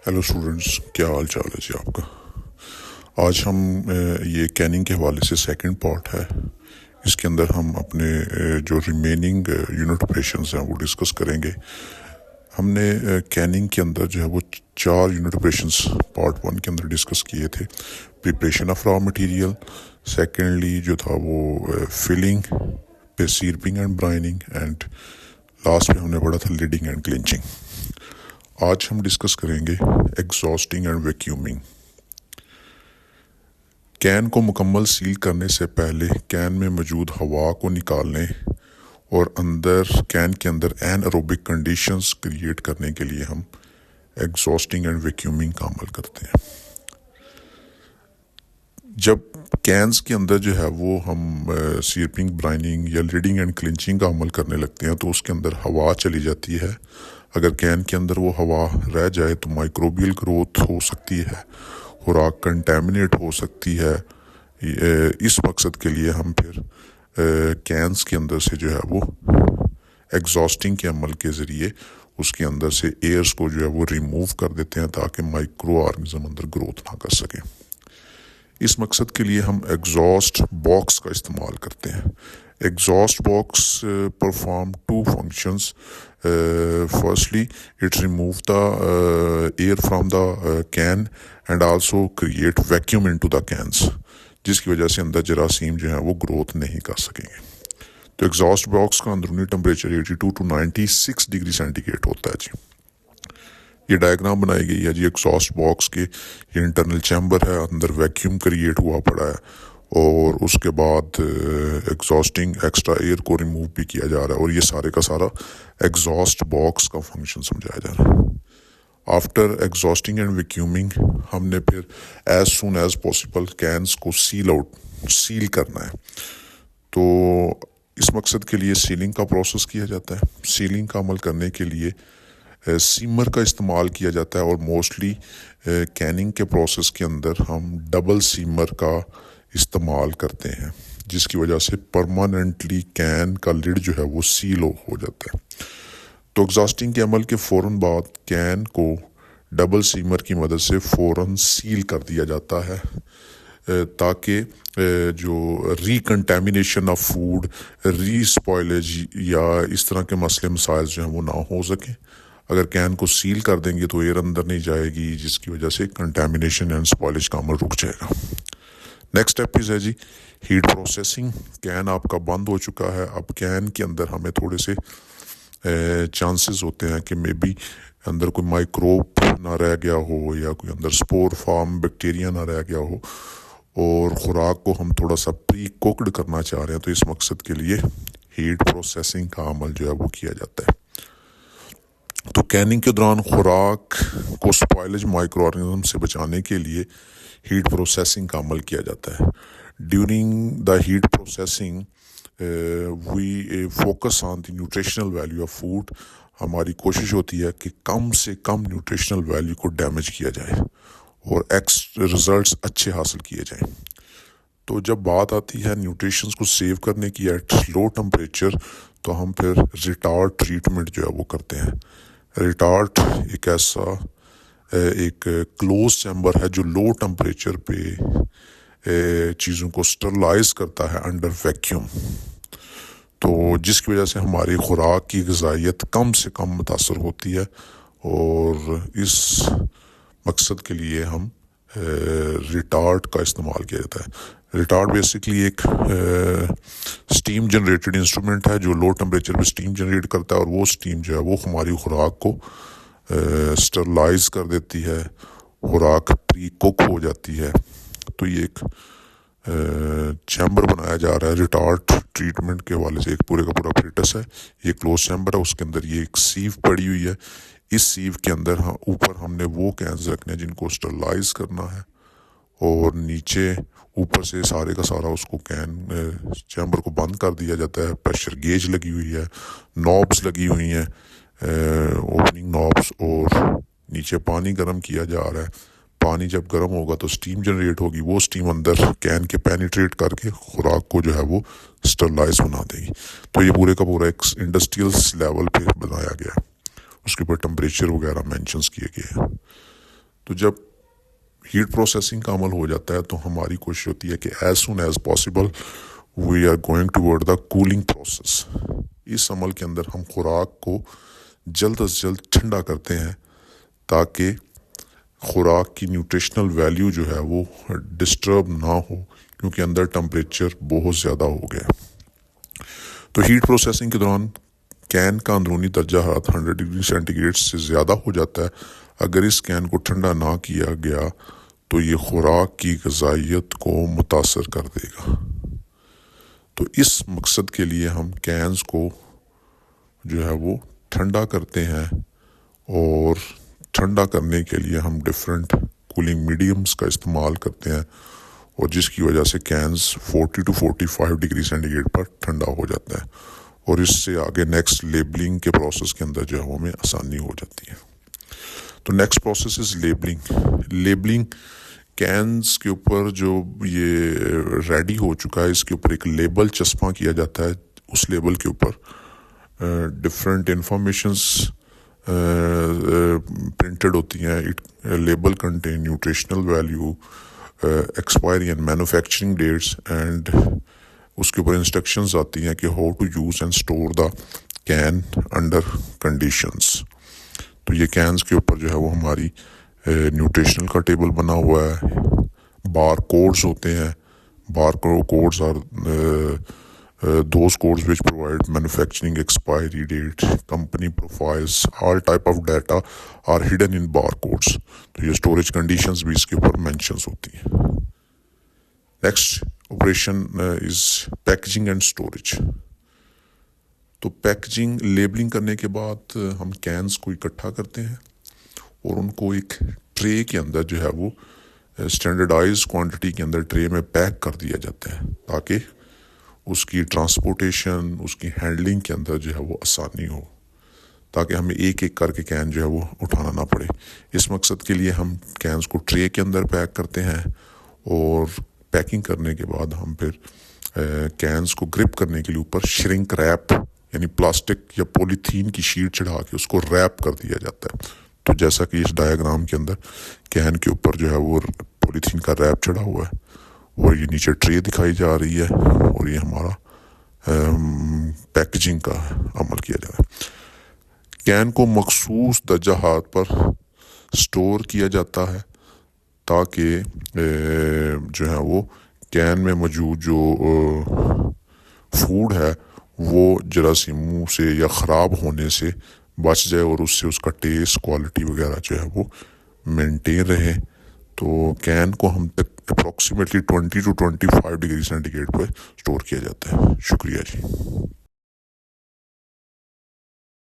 Hello students, کیا حال چال ہے جی آپ کا؟ آج ہم یہ کیننگ کے حوالے سے سیکنڈ پارٹ ہے، اس کے اندر ہم اپنے جو ریمیننگ یونٹ آپریشنز ہیں وہ ڈسکس کریں گے۔ ہم نے کیننگ کے اندر جو ہے وہ 4 یونٹ آپریشنز پارٹ 1 کے اندر ڈسکس کیے تھے۔ Preparation of raw material, secondly جو تھا وہ فلنگ، پھر سیرپنگ اینڈ برائننگ، اینڈ لاسٹ میں ہم نے پڑھا تھا لیڈنگ اینڈ کلنچنگ۔ آج ہم ڈسکس کریں گے ایگزاسٹنگ اینڈ ویکیومنگ۔ کین کو مکمل سیل کرنے سے پہلے کین میں موجود ہوا کو نکالنے اور کین کے اندر این ایروبک کنڈیشنز کریٹ کرنے کے لیے ہم ایگزاسٹنگ اینڈ ویکیومنگ کا عمل کرتے ہیں۔ جب کینز کے اندر جو ہے وہ ہم سیرپنگ، برائننگ یا لیڈنگ اینڈ کلنچنگ کا عمل کرنے لگتے ہیں تو اس کے اندر ہوا چلی جاتی ہے۔ اگر کین کے اندر وہ ہوا رہ جائے تو مائکروبیل گروتھ ہو سکتی ہے، خوراک کنٹیمنیٹ ہو سکتی ہے۔ اس مقصد کے لیے ہم پھر کینز کے اندر سے جو ہے وہ ایگزاسٹنگ کے عمل کے ذریعے اس کے اندر سے ایئرز کو جو ہے وہ ریموو کر دیتے ہیں تاکہ مائکرو آرگنزم اندر گروتھ نہ کر سکیں۔ اس مقصد کے لیے ہم ایگزاسٹ باکس کا استعمال کرتے ہیں۔ Exhaust box perform 2 functions. Firstly, it remove the air from the can and also create vacuum into the cans، جس کی وجہ سے اندر جراثیم جو ہیں وہ گروتھ نہیں کر سکیں گے۔ تو ایگزاسٹ باکس کا اندرونی temperature 82 to 96 degree centigrade ہوتا ہے جی۔ یہ ڈائیگرام بنائی گئی ہے جی ایگزاسٹ باکس کے، یہ انٹرنل چیمبر ہے، اندر ویکیوم کریٹ ہوا پڑا ہے اور اس کے بعد ایگزاسٹنگ ایکسٹرا ایئر کو ریموو بھی کیا جا رہا ہے، اور یہ سارے کا سارا ایگزاسٹ باکس کا فنکشن سمجھایا جا رہا ہے۔ آفٹر ایگزاسٹنگ اینڈ ویکیومنگ ہم نے پھر as soon as possible Keynes کو سیل کرنا ہے۔ تو اس مقصد کے لیے سیلنگ کا پروسیس کیا جاتا ہے۔ سیلنگ کا عمل کرنے کے لیے سیمر کا استعمال کیا جاتا ہے، اور موسٹلی کیننگ کے پروسیس کے اندر ہم ڈبل سیمر کا استعمال کرتے ہیں، جس کی وجہ سے پرماننٹلی کین کا لڈ جو ہے وہ سیل ہو جاتا ہے۔ تو ایگزاسٹنگ کے عمل کے فوراً بعد کین کو ڈبل سیمر کی مدد سے فوراً سیل کر دیا جاتا ہے تاکہ جو ری کنٹیمنیشن آف فوڈ، ری اسپوائلیج یا اس طرح کے مسئلے مسائل جو ہیں وہ نہ ہو سکیں۔ اگر کین کو سیل کر دیں گے تو ایئر اندر نہیں جائے گی، جس کی وجہ سے کنٹیمنیشن اینڈ اسپوائلیج کا عمل رک جائے گا۔ نیکسٹ اسٹیپ ہے جی ہیٹ پروسیسنگ۔ کین آپ کا بند ہو چکا ہے، اب کین کے اندر ہمیں تھوڑے سے چانسز ہوتے ہیں کہ مے بی اندر کوئی مائکروب نہ رہ گیا ہو یا کوئی اندر سپور فارم بیکٹیریا نہ رہ گیا ہو، اور خوراک کو ہم تھوڑا سا پری کوکڈ کرنا چاہ رہے ہیں، تو اس مقصد کے لیے ہیٹ پروسیسنگ کا عمل جو ہے وہ کیا جاتا ہے۔ تو کیننگ کے دوران خوراک کو سپوائلج مائکرو آرگنزم سے بچانے کے لیے ہیٹ پروسیسنگ کا عمل کیا جاتا ہے۔ During the heat processing we focus on the nutritional value of food. ہماری کوشش ہوتی ہے کہ کم سے کم نیوٹریشنل ویلیو کو ڈیمیج کیا جائے اور ریزلٹس اچھے حاصل کیے جائیں۔ تو جب بات آتی ہے نیوٹریشنز کو سیو کرنے کی ایٹ لو ٹمپریچر، تو ہم پھر ریٹارڈ ٹریٹمنٹ جو ہے وہ کرتے ہیں۔ ریٹارڈ ایک ایسا ایک کلوز چیمبر ہے جو لو ٹمپریچر پہ چیزوں کو سٹرلائز کرتا ہے انڈر ویکیوم، تو جس کی وجہ سے ہماری خوراک کی غذائیت کم سے کم متاثر ہوتی ہے، اور اس مقصد کے لیے ہم ریٹارڈ کا استعمال کیا جاتا ہے۔ ریٹارڈ بیسکلی ایک سٹیم جنریٹڈ انسٹرومنٹ ہے جو لو ٹمپریچر پہ سٹیم جنریٹ کرتا ہے، اور وہ سٹیم جو ہے وہ ہماری خوراک کو سٹرلائز کر دیتی ہے، خوراک پری کوک ہو جاتی ہے۔ تو یہ ایک چیمبر بنایا جا رہا ہے ریٹارڈ ٹریٹمنٹ کے حوالے سے، ایک پورے کا پورا اپریٹس ہے، یہ کلوز چیمبر ہے، اس کے اندر یہ ایک سیو پڑی ہوئی ہے۔ اس سیو کے اندر اوپر ہم نے وہ کینز رکھنے ہیں جن کو سٹرلائز کرنا ہے، اور نیچے اوپر سے سارے کا سارا اس کو چیمبر کو بند کر دیا جاتا ہے۔ پریشر گیج لگی ہوئی ہے، نوبز لگی ہوئی ہیں، اوپننگ نوبز، اور نیچے پانی گرم کیا جا رہا ہے۔ پانی جب گرم ہوگا تو سٹیم جنریٹ ہوگی، وہ سٹیم اندر کین کے پینیٹریٹ کر کے خوراک کو جو ہے وہ سٹرلائز بنا دے گی۔ تو یہ پورے کا پورا ایک انڈسٹریل لیول پہ بنایا گیا ہے، اس کے اوپر ٹمپریچر وغیرہ مینشنز کیے گئے ہیں۔ تو جب ہیٹ پروسیسنگ کا عمل ہو جاتا ہے تو ہماری کوشش ہوتی ہے کہ as soon as possible we are going toward the cooling process. اس عمل کے اندر ہم خوراک کو جلد از جلد ٹھنڈا کرتے ہیں تاکہ خوراک کی نیوٹریشنل ویلیو جو ہے وہ ڈسٹرب نہ ہو، کیونکہ اندر ٹمپریچر بہت زیادہ ہو گیا. تو ہیٹ پروسیسنگ کے دوران کین کا اندرونی درجہ حرارت 100 ڈگری سینٹی گریڈ سے زیادہ ہو جاتا ہے. اگر اس کین کو ٹھنڈا نہ کیا گیا تو یہ خوراک کی غذائیت کو متاثر کر دے گا. تو اس مقصد کے لیے ہم کینز کو جو ہے وہ ٹھنڈا کرتے ہیں، اور ٹھنڈا کرنے کے لیے ہم ڈفرینٹ کولنگ میڈیمز کا استعمال کرتے ہیں، اور جس کی وجہ سے cans 40 to 45 degree centigrade پر ٹھنڈا ہو جاتا ہے، اور اس سے آگے نیکسٹ لیبلنگ کے پروسیس کے اندر جو ہے وہ ہمیں آسانی ہو جاتی ہے. تو next process is labelling. Keynes کے اوپر جو یہ ریڈی ہو چکا ہے اس کے اوپر ایک لیبل چسپاں کیا جاتا ہے. اس لیبل کے اوپر ڈفرینٹ انفارمیشنز پرنٹڈ ہوتی ہیں. Label contain nutritional value, expiry and manufacturing dates, and اس کے اوپر انسٹرکشنز آتی ہیں کہ how to use and store the can under conditions. تو یہ کینز کے اوپر جو ہے وہ ہماری نیوٹریشنل کا ٹیبل بنا ہوا ہے. بار کوڈز ہوتے ہیں. Bar codes are those codes which provide manufacturing expiry date, company profiles, all type of data are hidden in barcodes. تو یہ اسٹوریج کنڈیشنز بھی اس کے اوپر مینشنز ہوتی ہیں. Next operation is packaging and storage. تو پیکیجنگ لیبلنگ کرنے کے بعد ہم کینز کو اکٹھا کرتے ہیں اور ان کو ایک ٹرے کے اندر جو ہے وہ اسٹینڈرڈائز کوانٹٹی کے اندر ٹرے میں پیک کر دیا جاتا ہے تاکہ اس کی ٹرانسپورٹیشن، اس کی ہینڈلنگ کے اندر جو ہے وہ آسانی ہو، تاکہ ہمیں ایک ایک کر کے کین جو ہے وہ اٹھانا نہ پڑے. اس مقصد کے لیے ہم کینز کو ٹرے کے اندر پیک کرتے ہیں، اور پیکنگ کرنے کے بعد ہم پھر کینز کو گرپ کرنے کے لیے اوپر شرنک ریپ یعنی پلاسٹک یا پولیتھین کی شیٹ چڑھا کے اس کو ریپ کر دیا جاتا ہے. تو جیسا کہ اس ڈائیگرام کے اندر کین کے اوپر جو ہے وہ پولیتھین کا ریپ چڑھا ہوا ہے، اور یہ نیچے ٹرے دکھائی جا رہی ہے، اور یہ ہمارا پیکیجنگ کا عمل کیا جا رہا ہے. کین کو مخصوص درجہ حرارت پر سٹور کیا جاتا ہے تاکہ جو ہے وہ کین میں موجود جو فوڈ ہے وہ جراثیموں سے یا خراب ہونے سے بچ جائے، اور اس سے اس کا ٹیسٹ، کوالٹی وغیرہ جو ہے وہ مینٹین رہے. تو کین کو ہم تک approximately 20 to 25 degree centigrade پہ سٹور کیا جاتا ہے. شکریہ جی.